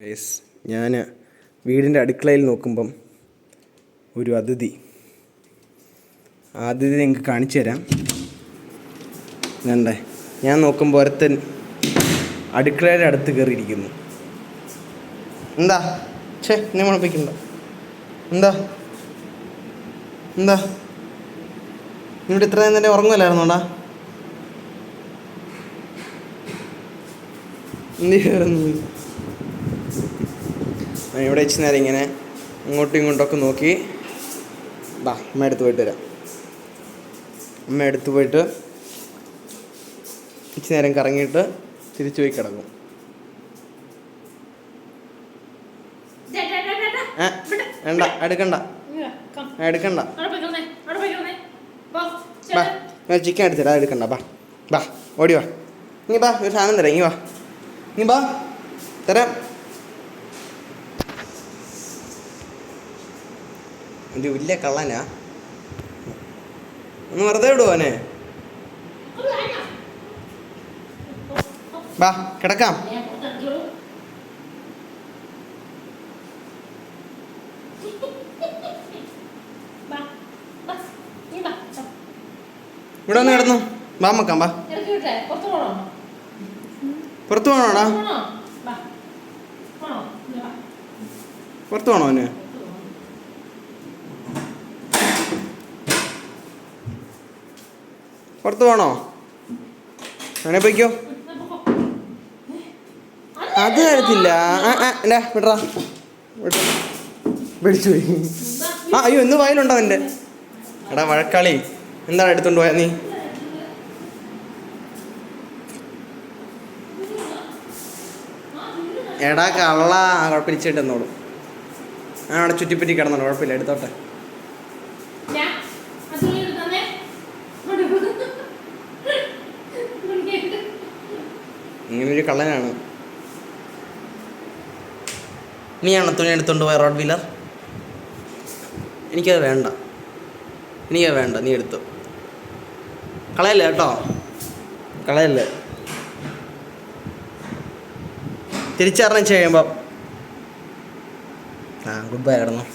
Yes, ഞാൻ വീടിൻ്റെ അടുക്കളയിൽ നോക്കുമ്പം ഒരു അതിഥി നിങ്ങൾക്ക് കാണിച്ചു തരാം. വേണ്ടേ, ഞാൻ നോക്കുമ്പോൾ ഒരുത്തൻ അടുക്കളയുടെ അടുത്ത് കയറിയിരിക്കുന്നു. എന്താ എന്നെ മണപ്പിക്കണ്ട. എന്താ ഇവിടെ ഇത്രയും തന്നെ ഉറങ്ങുമല്ലായിരുന്നോടാ? എന്ത് കയറുന്നു? ഇവിടെ വെച്ച് നേരം ഇങ്ങനെ ഇങ്ങോട്ടും ഇങ്ങോട്ടൊക്കെ നോക്കി അമ്മ എടുത്ത് പോയിട്ട് വരാം. അമ്മ എടുത്ത് പോയിട്ട് ഇച്ചിരി നേരം കറങ്ങിയിട്ട് തിരിച്ചു പോയി കിടക്കും. വേണ്ട, എടുക്കണ്ട. ചിക്കൻ എടുത്തില്ല, അത് എടുക്കണ്ട. ഓടി വാ. ഇനി ഒരു സാധനം തരാം. ഇനി വാ തരാം. ഒരു വലിയ കള്ളനാ. ഒന്ന് വെറുതെ വിടുവാനെ. കിടക്കാം. ഇവിടെ ഒന്ന് കിടന്നു. മക്കാം. പുറത്തു പോണോടാ? പുറത്തു പോണോ? അവന് പുറത്ത് പോകണോ? അങ്ങനെ പോയിക്കോ. അത് തരത്തില്ല. വിടറാ. പിടിച്ചു പോയി. അയ്യോ, എന്ന് വായിലുണ്ടോ അവൻ്റെ? എടാ വഴക്കാളി, എന്താണ് എടുത്തോണ്ട് പോയാ നീ? എടാ കള്ള, കുഴപ്പമില്ല, എന്നോളൂ. ഞാൻ അവിടെ ചുറ്റിപ്പറ്റി കിടന്നോളൂ, കുഴപ്പമില്ല, എടുത്തോട്ടെ. ഇങ്ങനൊരു കള്ളനാണ്. നീയാണോ തുണി എടുത്തോണ്ട് പോയ റോഡ് വീലർ? എനിക്കത് വേണ്ട. നീ എടുത്തു. കളയല്ലേ കേട്ടോ, കളയല്ലേ. തിരിച്ചറിഞ്ഞ് ചെയ്യുമ്പോൾ ഗുഡ് ബൈ കിടന്നു.